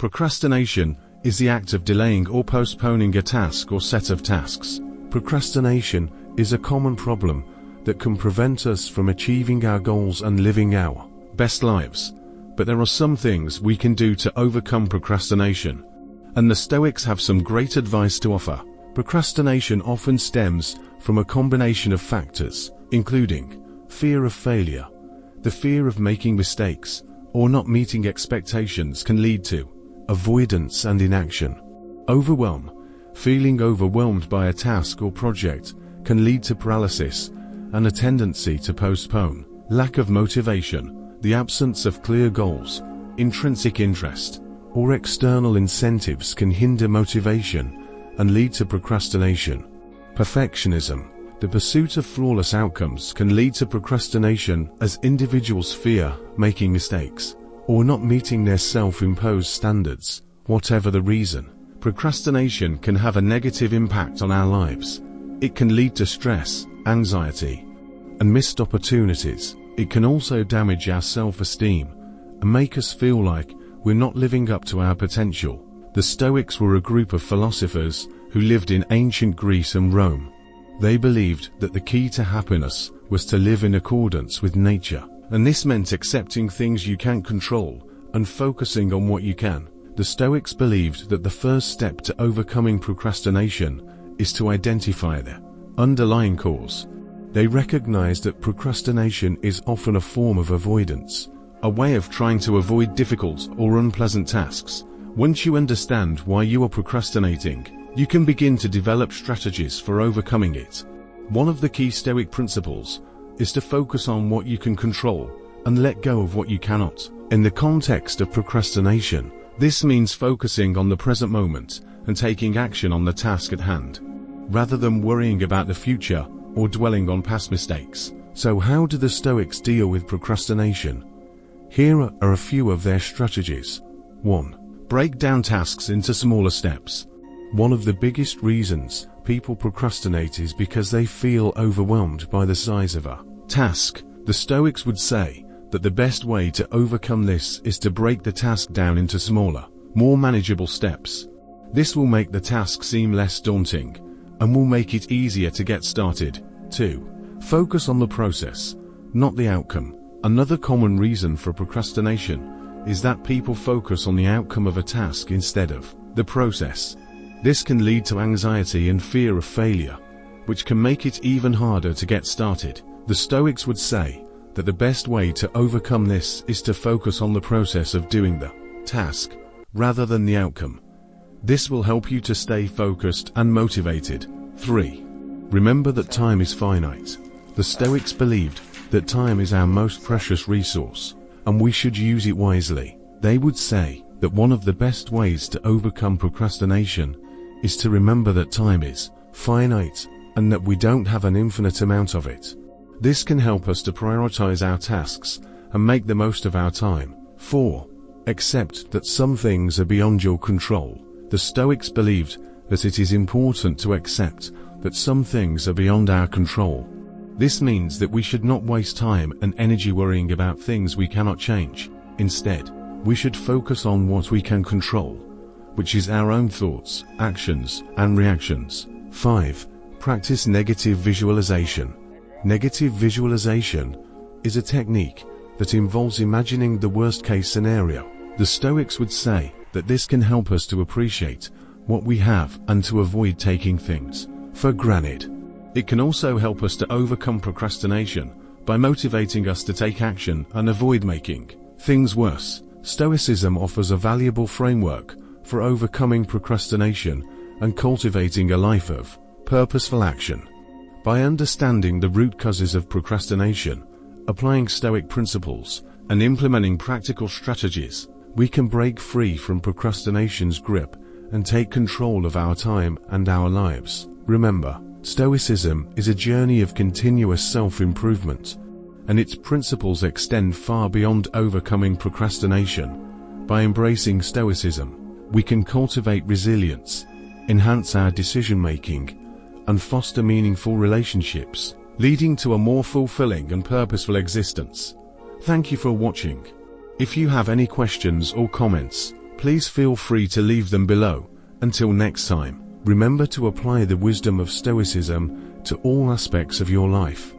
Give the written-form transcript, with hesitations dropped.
Procrastination is the act of delaying or postponing a task or set of tasks. Procrastination is a common problem that can prevent us from achieving our goals and living our best lives. But there are some things we can do to overcome procrastination, and the Stoics have some great advice to offer. Procrastination often stems from a combination of factors, including fear of failure. The fear of making mistakes or not meeting expectations can lead to avoidance and inaction. Overwhelm. Feeling overwhelmed by a task or project can lead to paralysis and a tendency to postpone. Lack of motivation. The absence of clear goals, intrinsic interest, or external incentives can hinder motivation and lead to procrastination. Perfectionism. The pursuit of flawless outcomes can lead to procrastination as individuals fear making mistakes or not meeting their self-imposed standards. Whatever the reason, procrastination can have a negative impact on our lives. It can lead to stress, anxiety, and missed opportunities. It can also damage our self-esteem and make us feel like we're not living up to our potential. The Stoics were a group of philosophers who lived in ancient Greece and Rome. They believed that the key to happiness was to live in accordance with nature, and this meant accepting things you can't control and focusing on what you can. The Stoics believed that the first step to overcoming procrastination is to identify the underlying cause. They recognized that procrastination is often a form of avoidance, a way of trying to avoid difficult or unpleasant tasks. Once you understand why you are procrastinating, you can begin to develop strategies for overcoming it. One of the key Stoic principles is to focus on what you can control and let go of what you cannot. In the context of procrastination, this means focusing on the present moment and taking action on the task at hand, rather than worrying about the future or dwelling on past mistakes. So how do the Stoics deal with procrastination? Here are a few of their strategies. 1. Break down tasks into smaller steps. One of the biggest reasons people procrastinate is because they feel overwhelmed by the size of a task. The Stoics would say that the best way to overcome this is to break the task down into smaller, more manageable steps. This will make the task seem less daunting and will make it easier to get started. 2. Focus on the process, not the outcome. Another common reason for procrastination is that people focus on the outcome of a task instead of the process. This can lead to anxiety and fear of failure, which can make it even harder to get started. The Stoics would say that the best way to overcome this is to focus on the process of doing the task rather than the outcome. This will help you to stay focused and motivated. 3. Remember that time is finite. The Stoics believed that time is our most precious resource, and we should use it wisely. They would say that one of the best ways to overcome procrastination is to remember that time is finite and that we don't have an infinite amount of it. This can help us to prioritize our tasks and make the most of our time. 4. Accept that some things are beyond your control. The Stoics believed that it is important to accept that some things are beyond our control. This means that we should not waste time and energy worrying about things we cannot change. Instead, we should focus on what we can control, which is our own thoughts, actions, and reactions. 5. Practice negative visualization. Negative visualization is a technique that involves imagining the worst-case scenario. The Stoics would say that this can help us to appreciate what we have and to avoid taking things for granted. It can also help us to overcome procrastination by motivating us to take action and avoid making things worse. Stoicism offers a valuable framework for overcoming procrastination and cultivating a life of purposeful action. By understanding the root causes of procrastination, applying Stoic principles, and implementing practical strategies, we can break free from procrastination's grip and take control of our time and our lives. Remember, Stoicism is a journey of continuous self-improvement, and its principles extend far beyond overcoming procrastination. By embracing Stoicism, we can cultivate resilience, enhance our decision-making, and foster meaningful relationships, leading to a more fulfilling and purposeful existence. Thank you for watching. If you have any questions or comments, please feel free to leave them below. Until next time, remember to apply the wisdom of Stoicism to all aspects of your life.